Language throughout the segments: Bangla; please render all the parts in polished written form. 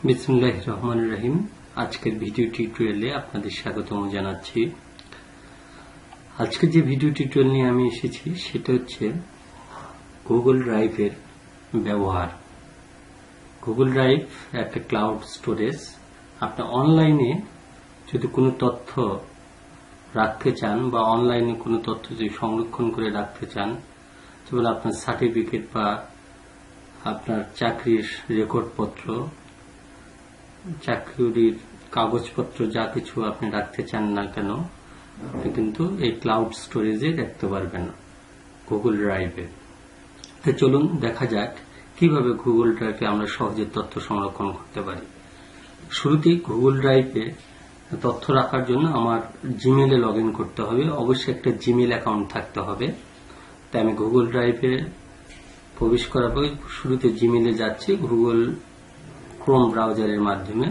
বিসমিল্লাহির রহমানির রহিম। আজকের ভিডিও টিউটোরিয়ালে আপনাদের স্বাগতম জানাচ্ছি। আজকে যে ভিডিও টিউটোরিয়াল নিয়ে আমি এসেছি সেটা হচ্ছে গুগল ড্রাইভের ব্যবহার। গুগল ড্রাইভ একটা ক্লাউড স্টোরেজ। আপনি অনলাইনে যদি কোনো তথ্য রাখতে চান বা অনলাইনে কোনো তথ্য যদি সংরক্ষণ করে রাখতে চান, যেমন আপনার সার্টিফিকেট বা আপনার চাকরির রেকর্ডপত্র, চাকরির কাগজপত্র যা কিছু আপনি রাখতে চান না কেন, আপনি কিন্তু এই ক্লাউড স্টোরেজে রাখতে পারবেন গুগল ড্রাইভে। তো চলুন দেখা যাক কিভাবে গুগল ড্রাইভে আমরা সহজে তথ্য সংরক্ষণ করতে পারি। শুরুতেই গুগল ড্রাইভে তথ্য রাখার জন্য আমার জিমেইলে লগ ইন করতে হবে। অবশ্যই একটা জিমেইল অ্যাকাউন্ট থাকতে হবে। তাই আমি গুগল ড্রাইভে প্রবেশ করার পর শুরুতে জিমেইলে যাচ্ছি গুগল ক্রোম ব্রাউজারের মাধ্যমে।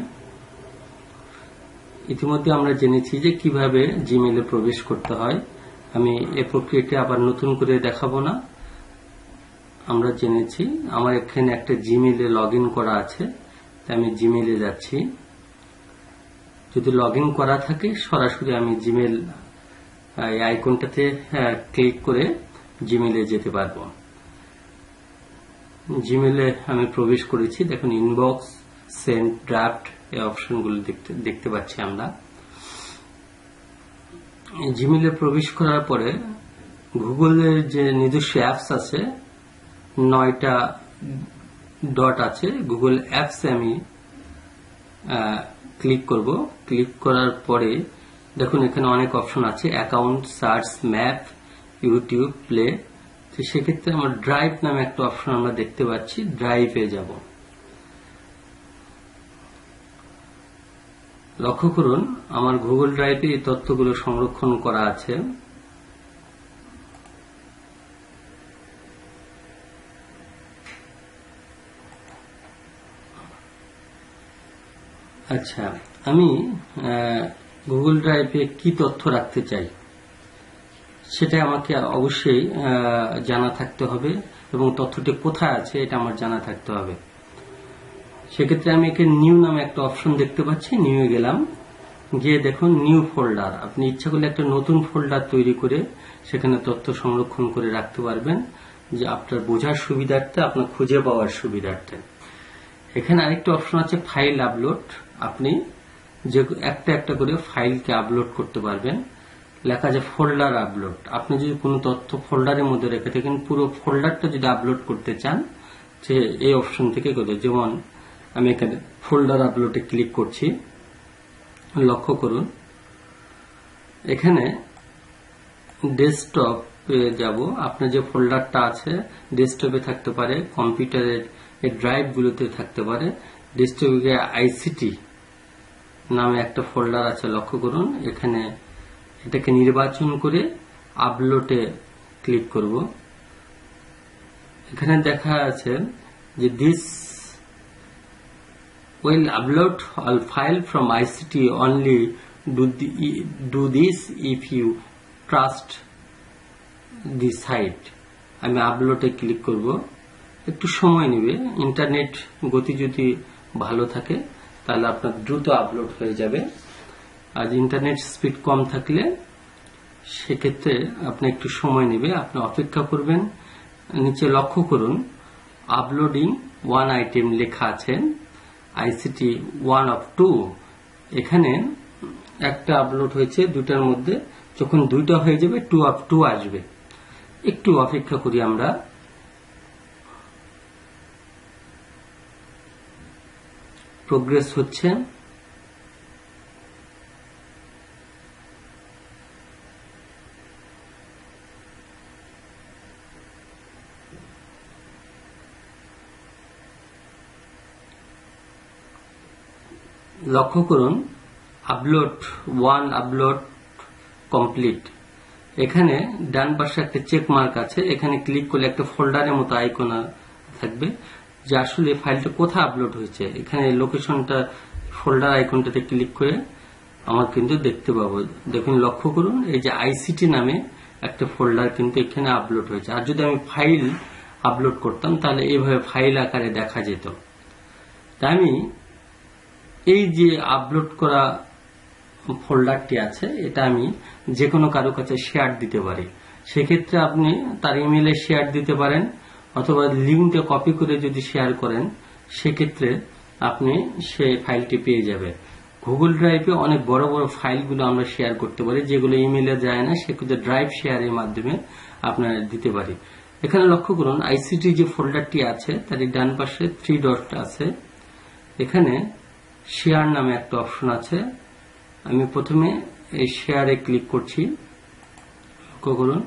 ইতিমধ্যে আমরা জেনেছি যে কিভাবে জিমেইলে প্রবেশ করতে হয়। আমি এই প্রক্রিয়াটি আবার নতুন করে দেখাবো না, আমরা জেনেছি। আমার এখানে একটা জিমেইলে লগ ইন করা আছে, তাই আমি জিমেইলে যাচ্ছি। যদি লগ ইন করা থাকে সরাসরি আমি জিমেইল আইকনটাতে ক্লিক করে জিমেইলে যেতে পারবো। জিমেইলে আমি প্রবেশ করেছি। দেখুন ইনবক্স, সেন্ড, ড্রাফট এই অপশনগুলো দেখতে পাচ্ছি আমরা। জিমেইলে প্রবেশ করার পরে গুগলের যে নিজস্ব অ্যাপস আছে, 9টা ডট আছে, গুগল অ্যাপসে আমি ক্লিক করব। ক্লিক করার পরে দেখুন এখানে অনেক অপশন আছে, account, search, map, YouTube, play. তো সেক্ষেত্রে আমার ড্রাইভ নামে একটা অপশন আমরা দেখতে পাচ্ছি, ড্রাইভে যাব। লক্ষ্য করুন আমার গুগল ড্রাইভে এই তথ্যগুলো সংরক্ষণ করা আছে। আচ্ছা, আমি গুগল ড্রাইভে কি তথ্য রাখতে চাই সেটা আমাকে অবশ্যই জানা থাকতে হবে এবং তথ্যটি কোথায় আছে এটা আমার জানা থাকতে হবে। সেক্ষেত্রে আমি এখানে নিউ নামে একটা অপশন দেখতে পাচ্ছি, নিউ গেলাম। গিয়ে দেখুন নিউ ফোল্ডার। আপনি ইচ্ছা করলে একটা নতুন ফোল্ডার তৈরি করে সেখানে তথ্য সংরক্ষণ করে রাখতে পারবেন, যে আপনার বোঝার সুবিধার্থে, আপনার খুঁজে পাওয়ার সুবিধার্থে। এখানে আরেকটা অপশন আছে ফাইল আপলোড। আপনি যে একটা একটা করে ফাইলকে আপলোড করতে পারবেন। লেখা আছে ফোল্ডার আপলোড। আপনি যদি কোনো তথ্য ফোল্ডারের মধ্যে রেখে থাকেন, পুরো ফোল্ডারটা যদি আপলোড করতে চান, যে এই অপশন থেকে করে, যেমন আমি এখানে ফোল্ডার আপলোডে ক্লিক করছি। লক্ষ্য করুন এখানে ডেস্কটপে যাব। আপনার যে ফোল্ডারটা আছে ডেস্কটপে থাকতে পারে, কম্পিউটারের এই ড্রাইভগুলোতে থাকতে পারে। ডেস্কটপে আইসিটি নামে একটা ফোল্ডার আছে, লক্ষ্য করুন। এখানে এটাকে নির্বাচন করে আপলোডে ক্লিক করব। এখানে দেখা আছে যে this will upload all file from ICT, only do this if you trust the site। আমি আপলোডে ক্লিক করব। একটু সময় নেবে, ইন্টারনেট গতি যদি ভালো থাকে তাহলে আপনার দ্রুত আপলোড হয়ে যাবে। আর ইন্টারনেট স্পিড কম থাকলে সেক্ষেত্রে আপনি একটু সময় নেবে, আপনি অপেক্ষা করবেন। নিচে লক্ষ্য করুন আপলোডিং ওয়ান আইটেম লেখা আছে, ICT 1 of 2। এখানে একটা আপলোড হয়েছে, দুটার মধ্যে যখন দুইটা হয়ে যাবে 2 of 2 আসবে। একটু অপেক্ষা করি আমরা। প্রোগ্রেস হচ্ছে। লক্ষ্য করুন আপলোড 1 আপলোড কমপ্লিট। এখানে ডান পাশে একটা চেক মার্ক আছে, এখানে ক্লিক করলে একটা ফোল্ডারের মতো আইকন থাকবে, যে আসলে ফাইলটা কোথায় আপলোড হয়েছে। এখানে লোকেশনটা ফোল্ডার আইকনটাতে ক্লিক করে আমার কিন্তু দেখতে পাবো। দেখুন লক্ষ্য করুন এই যে আইসিটি নামে একটা ফোল্ডার কিন্তু এখানে আপলোড হয়েছে। আর যদি আমি ফাইল আপলোড করতাম তাহলে এইভাবে ফাইল আকারে দেখা যেত। তাই আমি এই যে আপলোড করা ফোল্ডারটি আছে এটা আমি যে কোনো কারো কাছে শেয়ার দিতে পারি। সেক্ষেত্রে আপনি তার ইমেইলে শেয়ার দিতে পারেন, অথবা লিঙ্কটা কপি করে যদি শেয়ার করেন সেক্ষেত্রে আপনি সেই ফাইলটি পেয়ে যাবেন। গুগল ড্রাইভে অনেক বড় বড় ফাইলগুলো আমরা শেয়ার করতে পারি, যেগুলো ইমেইলে যায় না, সেগুলো ড্রাইভ শেয়ারের মাধ্যমে আপনারা দিতে পারি। এখানে লক্ষ্য করুন, আইসিটি যে ফোল্ডারটি আছে তার ডান পাশে 3 ডট আছে, এখানে শেয়ার নামে একটা অপশন আছে। আমি প্রথমে এই শেয়ারে ক্লিক করছি। লক্ষ্য করুন,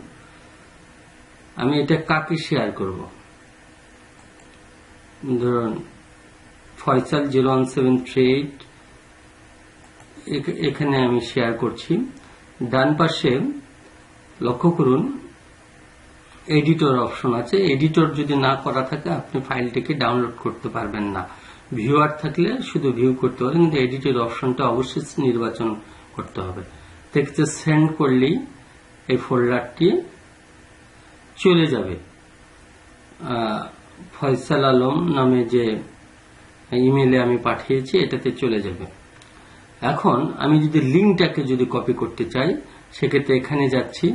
আমি এটা কাকে শেয়ার করব, ধরুন ফয়সাল 01738, এখানে আমি শেয়ার করছি। ডান পাশে লক্ষ্য করুন এডিটর অপশন আছে। এডিটর যদি না করা থাকে আপনি ফাইলটিকে ডাউনলোড করতে পারবেন না। ভিউয়ার থাকলে শুধু ভিউ করতে পারেন, কিন্তু এডিটর অপশনটা অবশ্যই নির্বাচন করতে হবে। দেখতে সেন্ড করলেই এই ফোল্ডারটি চলে যাবে, ফয়সাল আলম নামে যে ইমেইলে আমি পাঠিয়েছি এটাতে চলে যাবে। এখন আমি যদি লিঙ্কটাকে যদি কপি করতে চাই সেক্ষেত্রে এখানে যাচ্ছি,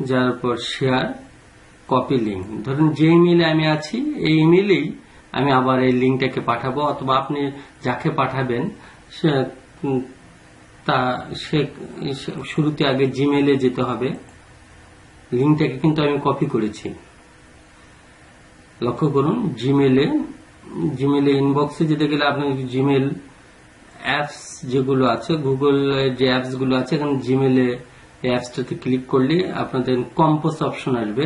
যার পর শেয়ার কপি লিঙ্ক। ধরুন যে ইমেইলে আমি আছি এই ইমেইলেই আমি আবার এই লিঙ্কটাকে পাঠাবো, অথবা আপনি যাকে পাঠাবেন সে শুরুতে আগে জিমেইলে যেতে হবে। লিঙ্কটাকে কিন্তু আমি কপি করেছি। লক্ষ্য করুন জিমেইলে ইনবক্সে যেতে গেলে আপনি জিমেইল অ্যাপস যেগুলো আছে, গুগল যে অ্যাপস গুলো আছে, এখানে জিমেইলে অ্যাপসটাতে ক্লিক করলে আপনাদের কম্পোজ অপশন আসবে।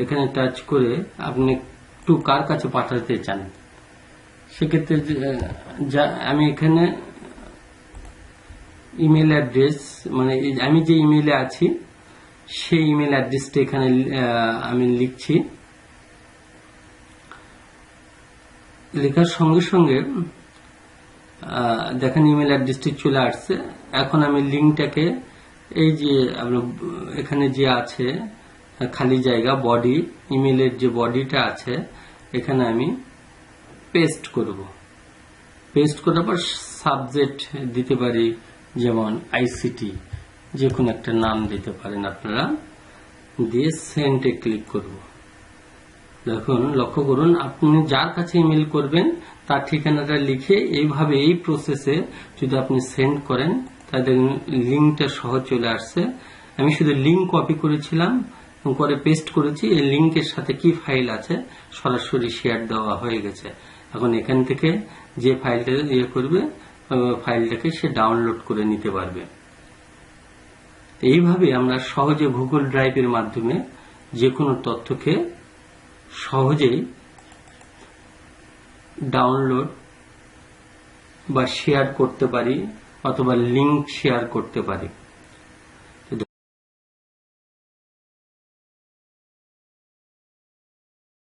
এখানে টাচ করে আপনি একটু কার কাছে পাঠাতে চান সেক্ষেত্রে আমি এখানে ইমেল অ্যাড্রেস, মানে আমি যে ইমেইলে আছি সেই ইমেল অ্যাড্রেসটা এখানে আমি লিখছি। লেখার সঙ্গে সঙ্গে দেখেন ইমেল অ্যাড্রেসটি চলে আসছে। এখন আমি লিঙ্কটাকে এই যে এখানে যে আছে খালি জায়গা বডি, ইমেইলের যে বডিটা আছে এখানে আমি পেস্ট করব। পেস্ট করার পর সাবজেক্ট দিতে পারি, যেমন আইসিটি, যে কোনো একটা নাম দিতে পারেন আপনারা, দিয়ে সেন্ডে ক্লিক করব। দেখুন লক্ষ্য করুন, আপনি যার কাছে ইমেল করবেন তার ঠিকানাটা লিখে এইভাবে এই প্রসেসে যদি আপনি সেন্ড করেন তাদের লিঙ্কটা সহ চলে আসছে। আমি শুধু লিঙ্ক কপি করেছিলাম, করে পেস্ট করেছি, এই লিঙ্কের সাথে কি ফাইল আছে সরাসরি শেয়ার দেওয়া হয়ে গেছে। এখন এখান থেকে যে ফাইলটা ইয়ে করবে ফাইলটাকে সে ডাউনলোড করে নিতে পারবে। এইভাবে আমরা সহজে গুগল ড্রাইভের মাধ্যমে যে কোনো তথ্যকে সহজেই ডাউনলোড বা শেয়ার করতে পারি, অথবা লিঙ্ক শেয়ার করতে পারি।